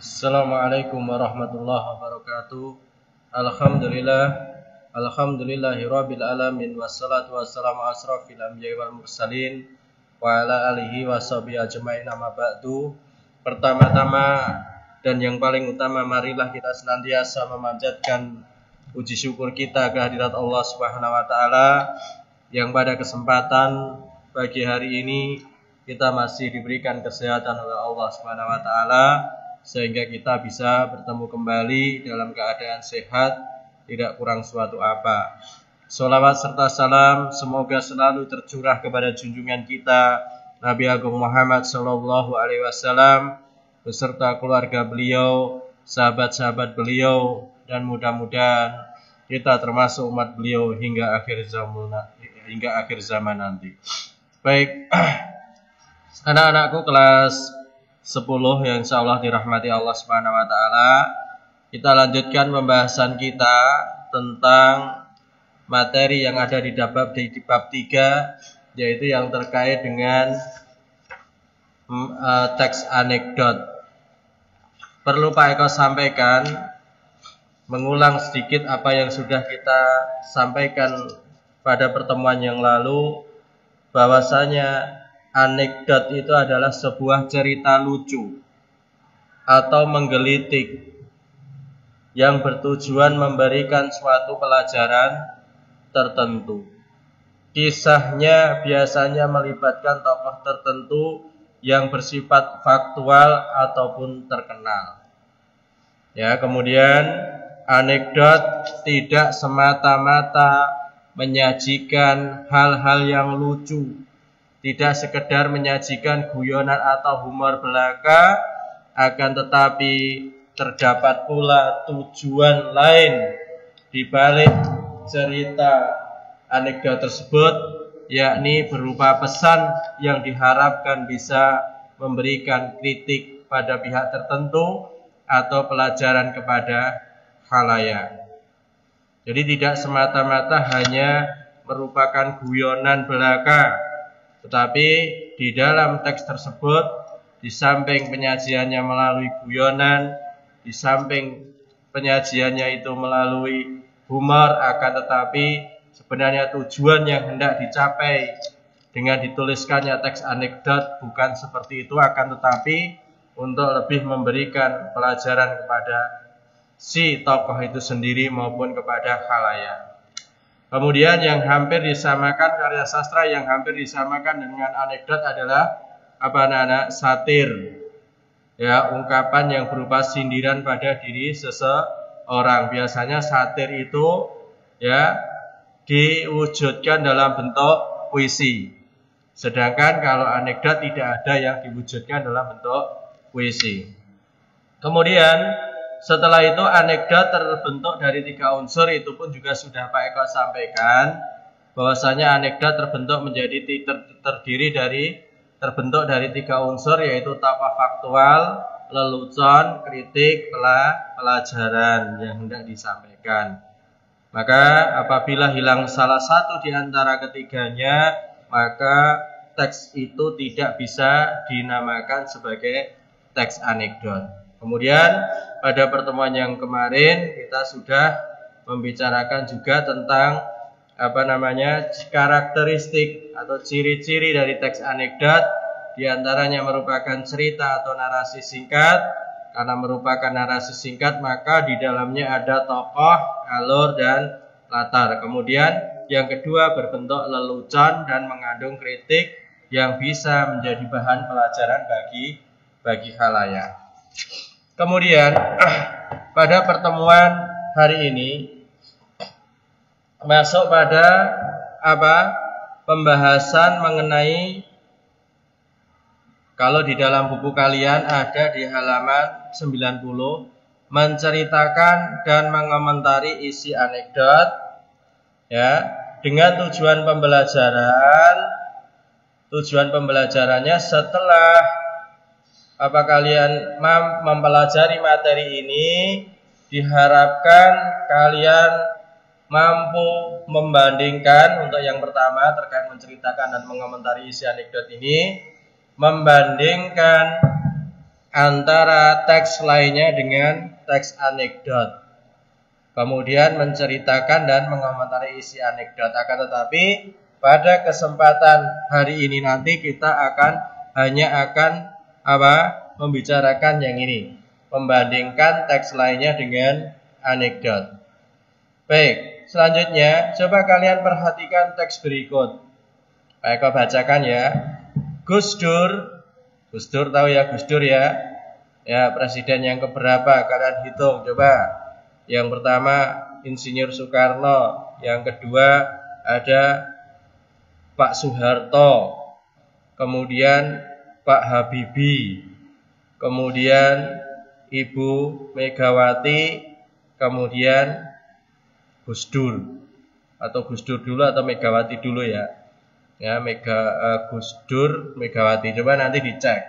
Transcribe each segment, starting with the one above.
Assalamualaikum warahmatullahi wabarakatuh. Alhamdulillahirabbil alamin wassalatu wassalamu asrofil anbiya'i wal mursalin wa ala alihi washabihi ajmain amma ba'du. Pertama-tama dan yang paling utama, marilah kita senantiasa memanjatkan puji syukur kita kehadirat Allah Subhanahu wa taala yang pada kesempatan pagi hari ini kita masih diberikan kesehatan oleh Allah Subhanahu wa taala sehingga kita bisa bertemu kembali dalam keadaan sehat, tidak kurang suatu apa. Sholawat serta salam semoga selalu tercurah kepada junjungan kita Nabi Agung Muhammad sallallahu alaihi wasallam beserta keluarga beliau, sahabat-sahabat beliau, dan mudah-mudahan kita termasuk umat beliau hingga akhir zaman nanti. Baik, anak-anakku kelas 10 yang insyaallah dirahmati Allah Subhanahu wa taala, kita lanjutkan pembahasan kita tentang materi yang ada di bab 3, yaitu yang terkait dengan teks anekdot. Perlu Pak Eko sampaikan, mengulang sedikit apa yang sudah kita sampaikan pada pertemuan yang lalu, bahwasanya anekdot itu adalah sebuah cerita lucu atau menggelitik yang bertujuan memberikan suatu pelajaran tertentu. Kisahnya biasanya melibatkan tokoh tertentu yang bersifat faktual ataupun terkenal. Ya, kemudian anekdot tidak semata-mata menyajikan hal-hal yang lucu, tidak sekedar menyajikan guyonan atau humor belaka, akan tetapi terdapat pula tujuan lain di balik cerita anekdot tersebut, yakni berupa pesan yang diharapkan bisa memberikan kritik pada pihak tertentu atau pelajaran kepada khalayak. Jadi tidak semata-mata hanya merupakan guyonan belaka, tetapi di dalam teks tersebut, di samping penyajiannya melalui guyonan, di samping penyajiannya itu melalui humor, akan tetapi sebenarnya tujuan yang hendak dicapai dengan dituliskannya teks anekdot bukan seperti itu, akan tetapi untuk lebih memberikan pelajaran kepada si tokoh itu sendiri maupun kepada khalayak. Kemudian yang hampir disamakan, karya sastra yang hampir disamakan dengan anekdot adalah apa anak-anak? Satir. Ya, ungkapan yang berupa sindiran pada diri seseorang. Biasanya satir itu ya diwujudkan dalam bentuk puisi. Sedangkan kalau anekdot tidak ada yang diwujudkan dalam bentuk puisi. Kemudian setelah itu anekdot terbentuk dari 3 unsur, itu pun juga sudah Pak Eko sampaikan bahwasanya anekdot terbentuk terbentuk dari 3 unsur, yaitu tokoh faktual, lelucon, kritik, pelajaran yang hendak disampaikan. Maka apabila hilang salah satu di antara ketiganya, maka teks itu tidak bisa dinamakan sebagai teks anekdot. Kemudian pada pertemuan yang kemarin kita sudah membicarakan juga tentang karakteristik atau ciri-ciri dari teks anekdot. Di antaranya merupakan cerita atau narasi singkat. Karena merupakan narasi singkat, maka di dalamnya ada tokoh, alur, dan latar. Kemudian yang kedua berbentuk lelucon dan mengandung kritik yang bisa menjadi bahan pelajaran bagi khalayak. Kemudian pada pertemuan hari ini masuk pada pembahasan mengenai, kalau di dalam buku kalian ada di halaman 90, menceritakan dan mengomentari isi anekdot ya, dengan tujuan pembelajarannya setelah kalian mempelajari materi ini, diharapkan kalian mampu membandingkan. Untuk yang pertama terkait menceritakan dan mengomentari isi anekdot ini, membandingkan antara teks lainnya dengan teks anekdot. Kemudian menceritakan dan mengomentari isi anekdot. Akan tetapi pada kesempatan hari ini nanti kita hanya akan membicarakan yang ini, membandingkan teks lainnya dengan anekdot. Baik, selanjutnya coba kalian perhatikan teks berikut. Baik, kau bacakan ya. Gus Dur tahu ya Gus Dur ya? Ya, presiden yang keberapa? Kalian hitung coba. Yang pertama Insinyur Soekarno, yang kedua ada Pak Soeharto, kemudian Pak Habibie, kemudian Ibu Megawati, kemudian Gus Dur. Atau Gus Dur dulu atau Megawati dulu ya. Ya, Gus Dur, Megawati. Coba nanti dicek.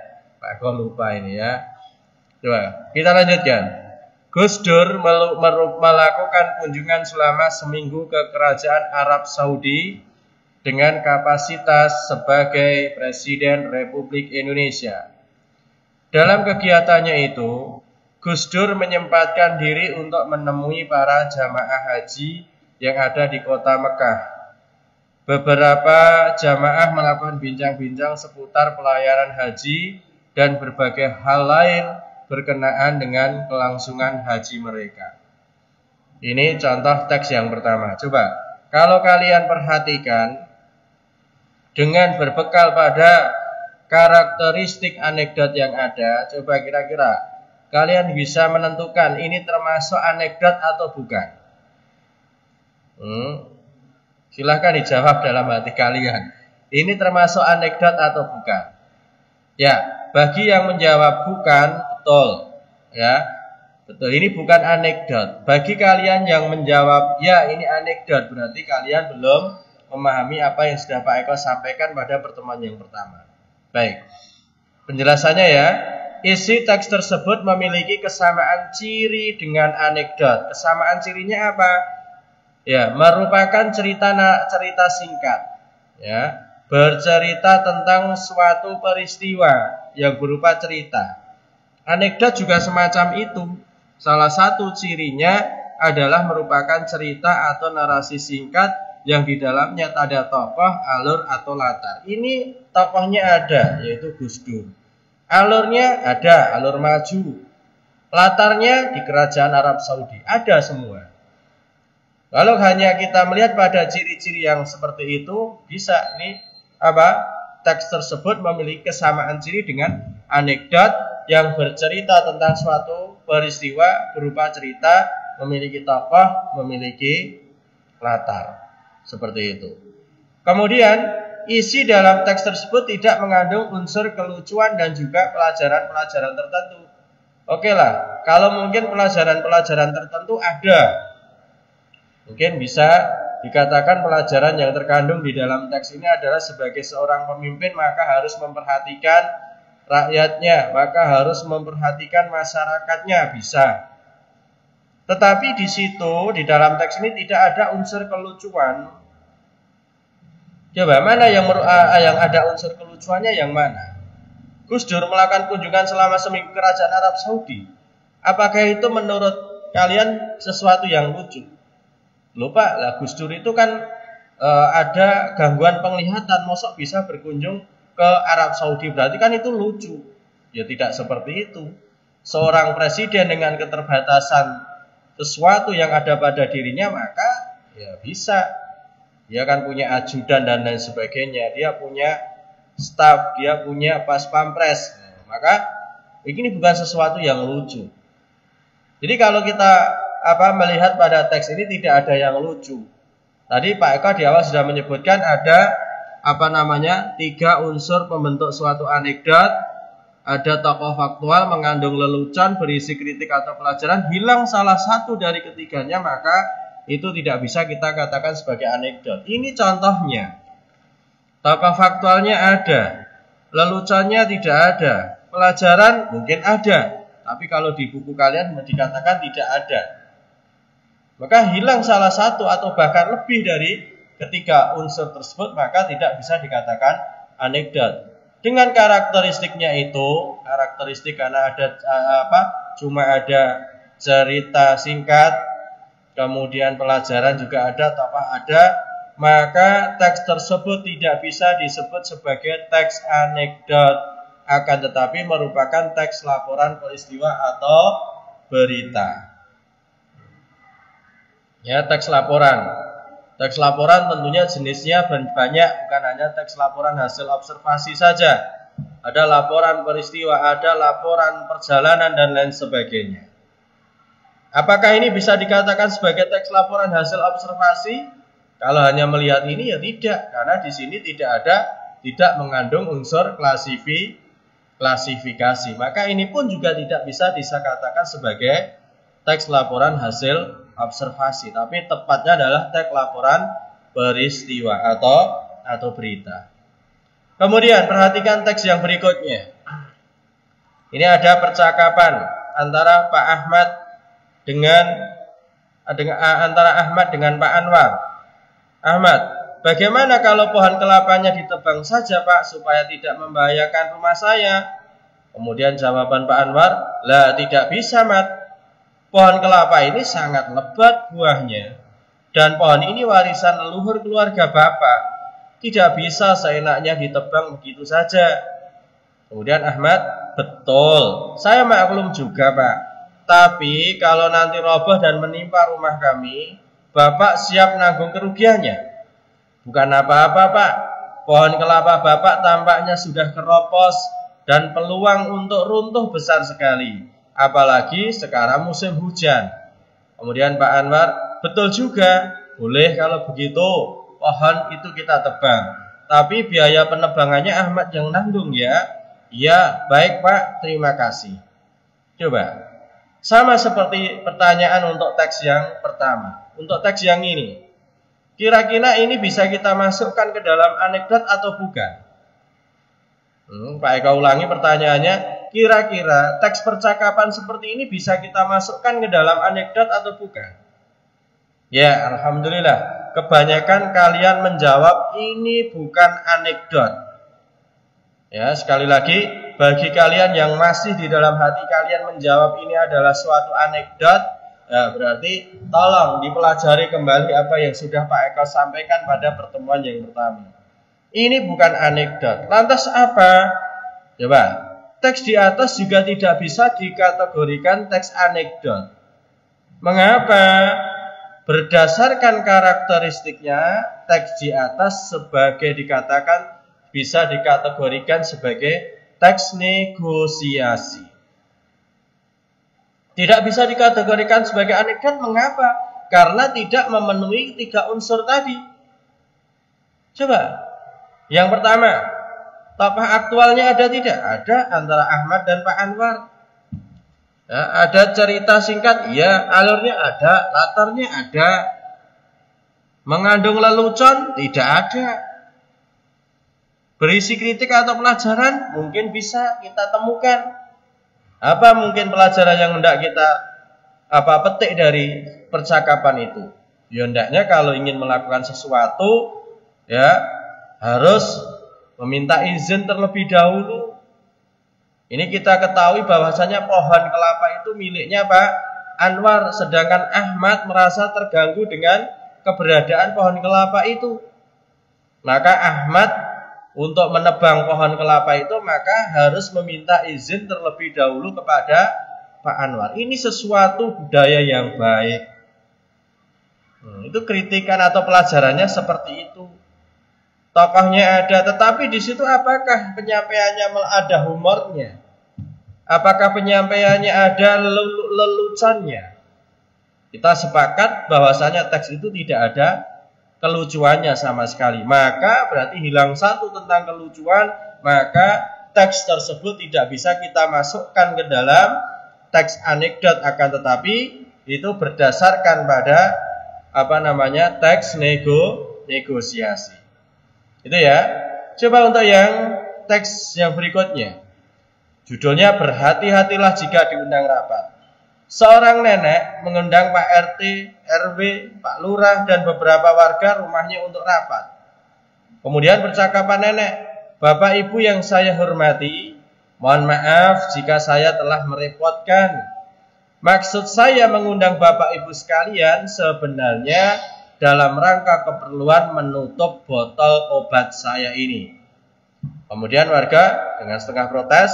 Pak Eko lupa ini ya. Coba kita lanjutkan. Gus Dur melakukan kunjungan selama seminggu ke Kerajaan Arab Saudi dengan kapasitas sebagai Presiden Republik Indonesia. Dalam kegiatannya itu, Gus Dur menyempatkan diri untuk menemui para jamaah haji yang ada di kota Mekah. Beberapa jamaah melakukan bincang-bincang seputar pelayanan haji dan berbagai hal lain berkenaan dengan kelangsungan haji mereka. Ini contoh teks yang pertama. Coba, kalau kalian perhatikan, dengan berbekal pada karakteristik anekdot yang ada, coba kira-kira kalian bisa menentukan ini termasuk anekdot atau bukan? Silahkan dijawab dalam hati kalian. Ini termasuk anekdot atau bukan? Ya, bagi yang menjawab bukan, betul. Ya, betul. Ini bukan anekdot. Bagi kalian yang menjawab ya ini anekdot, berarti kalian belum memahami apa yang sudah Pak Eko sampaikan pada pertemuan yang pertama. Baik. Penjelasannya ya. Isi teks tersebut memiliki kesamaan ciri dengan anekdot. Kesamaan cirinya apa? Ya, merupakan cerita singkat. Ya, bercerita tentang suatu peristiwa yang berupa cerita. Anekdot juga semacam itu. Salah satu cirinya adalah merupakan cerita atau narasi singkat yang di dalamnya ada tokoh, alur atau latar. Ini tokohnya ada, yaitu Gus Dur. Alurnya ada, alur maju. Latarnya di Kerajaan Arab Saudi, ada semua. Kalau hanya kita melihat pada ciri-ciri yang seperti itu, bisa nih teks tersebut memiliki kesamaan ciri dengan anekdot yang bercerita tentang suatu peristiwa berupa cerita, memiliki tokoh, memiliki latar. Seperti itu. Kemudian, isi dalam teks tersebut tidak mengandung unsur kelucuan dan juga pelajaran-pelajaran tertentu. Oke lah, kalau mungkin pelajaran-pelajaran tertentu ada. Mungkin bisa dikatakan pelajaran yang terkandung di dalam teks ini adalah sebagai seorang pemimpin maka harus memperhatikan rakyatnya, maka harus memperhatikan masyarakatnya, bisa. Tetapi di situ, di dalam teks ini tidak ada unsur kelucuan. Coba, mana yang ada unsur kelucuannya yang mana? Gus Dur melakukan kunjungan selama seminggu ke Kerajaan Arab Saudi. Apakah itu menurut kalian sesuatu yang lucu? Lupa lah, Gus Dur itu kan ada gangguan penglihatan, mosok bisa berkunjung ke Arab Saudi, berarti kan itu lucu. Ya tidak seperti itu. Seorang presiden dengan keterbatasan sesuatu yang ada pada dirinya maka ya bisa. Dia kan punya ajudan dan lain sebagainya. Dia punya staf, dia punya pas pampres. Maka ini bukan sesuatu yang lucu. Jadi kalau kita melihat pada teks ini tidak ada yang lucu. Tadi Pak Eko di awal sudah menyebutkan ada 3 unsur pembentuk suatu anekdot. Ada tokoh faktual mengandung lelucon, berisi kritik atau pelajaran. Hilang salah satu dari ketiganya maka itu tidak bisa kita katakan sebagai anekdot. Ini contohnya. Tokoh faktualnya ada, leluconnya tidak ada, pelajaran mungkin ada, tapi kalau di buku kalian dikatakan tidak ada. Maka hilang salah satu atau bahkan lebih dari ketiga unsur tersebut maka tidak bisa dikatakan anekdot. Dengan karakteristiknya itu, karakteristik karena ada cuma ada cerita singkat, kemudian pelajaran juga ada, tokoh ada, maka teks tersebut tidak bisa disebut sebagai teks anekdot, akan tetapi merupakan teks laporan peristiwa atau berita. Ya, teks laporan. Teks laporan tentunya jenisnya banyak, bukan hanya teks laporan hasil observasi saja. Ada laporan peristiwa, ada laporan perjalanan, dan lain sebagainya. Apakah ini bisa dikatakan sebagai teks laporan hasil observasi? Kalau hanya melihat ini ya tidak, karena di sini tidak mengandung unsur klasifikasi. Maka ini pun juga tidak bisa dikatakan sebagai teks laporan hasil observasi, tapi tepatnya adalah teks laporan peristiwa atau berita. Kemudian perhatikan teks yang berikutnya. Ini ada percakapan antara Pak Ahmad antara Ahmad dengan Pak Anwar. Ahmad, bagaimana kalau pohon kelapanya ditebang saja Pak, supaya tidak membahayakan rumah saya? Kemudian jawaban Pak Anwar, lah tidak bisa Mat. Pohon kelapa ini sangat lebat buahnya, dan pohon ini warisan leluhur keluarga Bapak. Tidak bisa seenaknya ditebang begitu saja. Kemudian Ahmad, betul, saya maklum juga Pak. Tapi kalau nanti roboh dan menimpa rumah kami, Bapak siap nanggung kerugiannya? Bukan apa-apa Pak, pohon kelapa Bapak tampaknya sudah keropos dan peluang untuk runtuh besar sekali. Apalagi sekarang musim hujan. Kemudian Pak Anwar, betul juga, boleh kalau begitu, pohon itu kita tebang. Tapi biaya penebangannya Ahmad yang nanggung ya. Iya, baik Pak, terima kasih. Coba, sama seperti pertanyaan untuk teks yang pertama. Untuk teks yang ini, kira-kira ini bisa kita masukkan ke dalam anekdot atau bukan? Pak Eka ulangi pertanyaannya. Kira-kira teks percakapan seperti ini bisa kita masukkan ke dalam anekdot atau bukan? Ya, alhamdulillah. Kebanyakan kalian menjawab ini bukan anekdot. Ya, sekali lagi, bagi kalian yang masih di dalam hati kalian menjawab ini adalah suatu anekdot, ya berarti tolong dipelajari kembali apa yang sudah Pak Eka sampaikan pada pertemuan yang pertama. Ini bukan anekdot. Lantas apa? Coba. Teks di atas juga tidak bisa dikategorikan teks anekdot. Mengapa? Berdasarkan karakteristiknya, teks di atas bisa dikategorikan sebagai teks negosiasi. Tidak bisa dikategorikan sebagai anekdot. Mengapa? Karena tidak memenuhi 3 unsur tadi. Coba. Yang pertama, tokoh aktualnya ada tidak? Ada, antara Ahmad dan Pak Anwar. Ya, ada cerita singkat, ya, alurnya ada, latarnya ada. Mengandung lelucon? Tidak ada. Berisi kritik atau pelajaran? Mungkin bisa kita temukan. Apa mungkin pelajaran yang hendak kita petik dari percakapan itu? Ya, hendaknya kalau ingin melakukan sesuatu, ya harus meminta izin terlebih dahulu. Ini kita ketahui bahwasanya pohon kelapa itu miliknya Pak Anwar, sedangkan Ahmad merasa terganggu dengan keberadaan pohon kelapa itu. Maka Ahmad untuk menebang pohon kelapa itu maka harus meminta izin terlebih dahulu kepada Pak Anwar. Ini sesuatu budaya yang baik. Itu kritikan atau pelajarannya seperti itu. Tokohnya ada, tetapi di situ apakah penyampaiannya ada humornya? Apakah penyampaiannya ada leluconnya? Kita sepakat bahwasanya teks itu tidak ada kelucuannya sama sekali. Maka berarti hilang satu tentang kelucuan, maka teks tersebut tidak bisa kita masukkan ke dalam teks anekdot, akan tetapi itu berdasarkan pada teks negosiasi. Itu ya. Coba untuk yang teks yang berikutnya. Judulnya berhati-hatilah jika diundang rapat. Seorang nenek mengundang Pak RT, RW, Pak Lurah dan beberapa warga rumahnya untuk rapat. Kemudian percakapan nenek, Bapak Ibu yang saya hormati, mohon maaf jika saya telah merepotkan. Maksud saya mengundang Bapak Ibu sekalian sebenarnya dalam rangka keperluan menutup botol obat saya ini. Kemudian warga dengan setengah protes,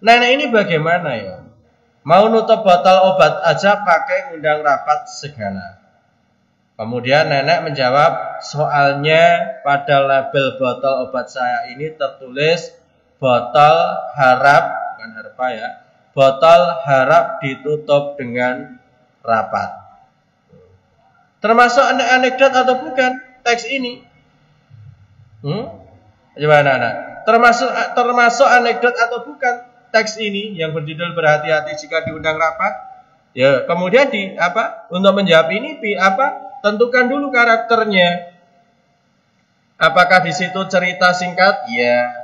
nenek ini bagaimana ya? Mau nutup botol obat aja pakai ngundang rapat segala. Kemudian nenek menjawab, soalnya pada label botol obat saya ini tertulis botol harap, bukan harpa ya, botol harap ditutup dengan rapat. Termasuk anekdot atau bukan teks ini? Gimana anak? Termasuk anekdot atau bukan teks ini yang berjudul berhati-hati jika diundang rapat? Ya, kemudian untuk menjawab ini tentukan dulu karakternya. Apakah di situ cerita singkat? Ya.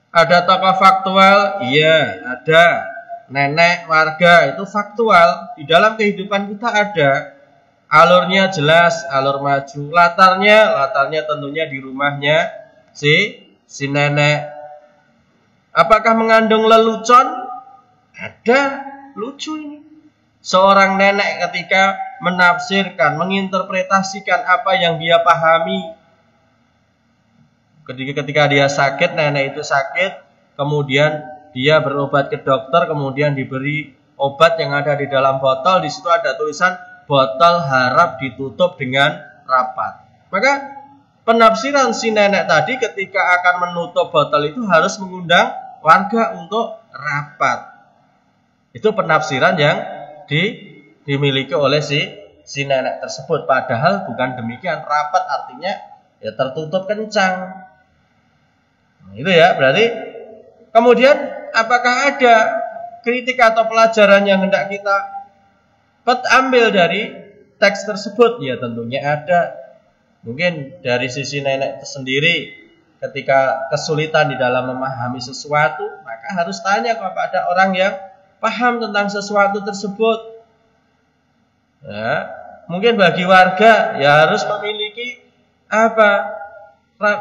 Ada tokoh faktual? Iya, ada. Nenek, warga, itu faktual. Di dalam kehidupan kita ada. Alurnya jelas, alur maju. Latarnya tentunya di rumahnya si nenek. Apakah mengandung lelucon? Ada, lucu ini. Seorang nenek ketika menafsirkan, menginterpretasikan apa yang dia pahami. Ketika dia sakit, nenek itu sakit, kemudian dia berobat ke dokter, kemudian diberi obat yang ada di dalam botol. Di situ ada tulisan botol harap ditutup dengan rapat. Maka penafsiran si nenek tadi ketika akan menutup botol itu harus mengundang warga untuk rapat. Itu penafsiran yang dimiliki oleh si nenek tersebut. Padahal bukan demikian. Rapat artinya ya tertutup kencang. Itu ya, berarti kemudian apakah ada kritik atau pelajaran yang hendak kita ambil dari teks tersebut? Ya tentunya ada. Mungkin dari sisi nenek sendiri ketika kesulitan di dalam memahami sesuatu, maka harus tanya kepada orang yang paham tentang sesuatu tersebut. Ya, mungkin bagi warga ya harus memiliki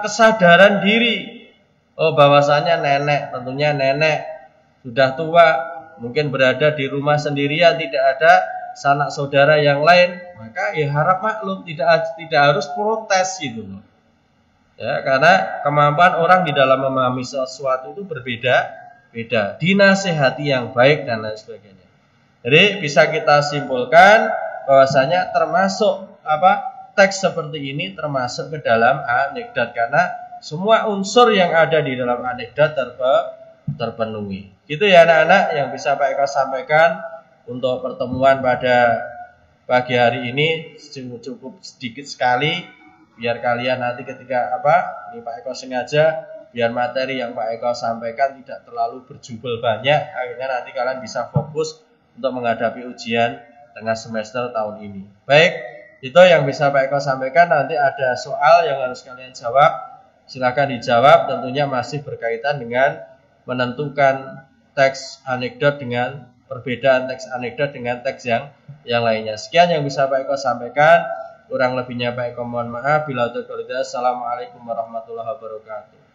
kesadaran diri. Oh, bahwasanya tentunya nenek sudah tua, mungkin berada di rumah sendirian, tidak ada sanak saudara yang lain, maka ya harap maklum, tidak harus protes gitu loh. Ya, karena kemampuan orang di dalam memahami sesuatu itu berbeda-beda, dinasihati yang baik dan lain sebagainya. Jadi bisa kita simpulkan bahwasanya termasuk teks seperti ini termasuk ke dalam anekdot, karena semua unsur yang ada di dalam anekdot terpenuhi. Gitu ya anak-anak yang bisa Pak Eko sampaikan untuk pertemuan pada pagi hari ini. Cukup sedikit sekali biar kalian nanti ketika ini Pak Eko sengaja biar materi yang Pak Eko sampaikan tidak terlalu berjubel banyak, akhirnya nanti kalian bisa fokus untuk menghadapi ujian tengah semester tahun ini. Baik, itu yang bisa Pak Eko sampaikan. Nanti ada soal yang harus kalian jawab, silakan dijawab. Tentunya masih berkaitan dengan menentukan teks anekdot dengan perbedaan teks anekdot dengan teks yang lainnya. Sekian yang bisa Pak Eko sampaikan. Kurang lebihnya Pak Eko mohon maaf. Assalamualaikum warahmatullahi wabarakatuh.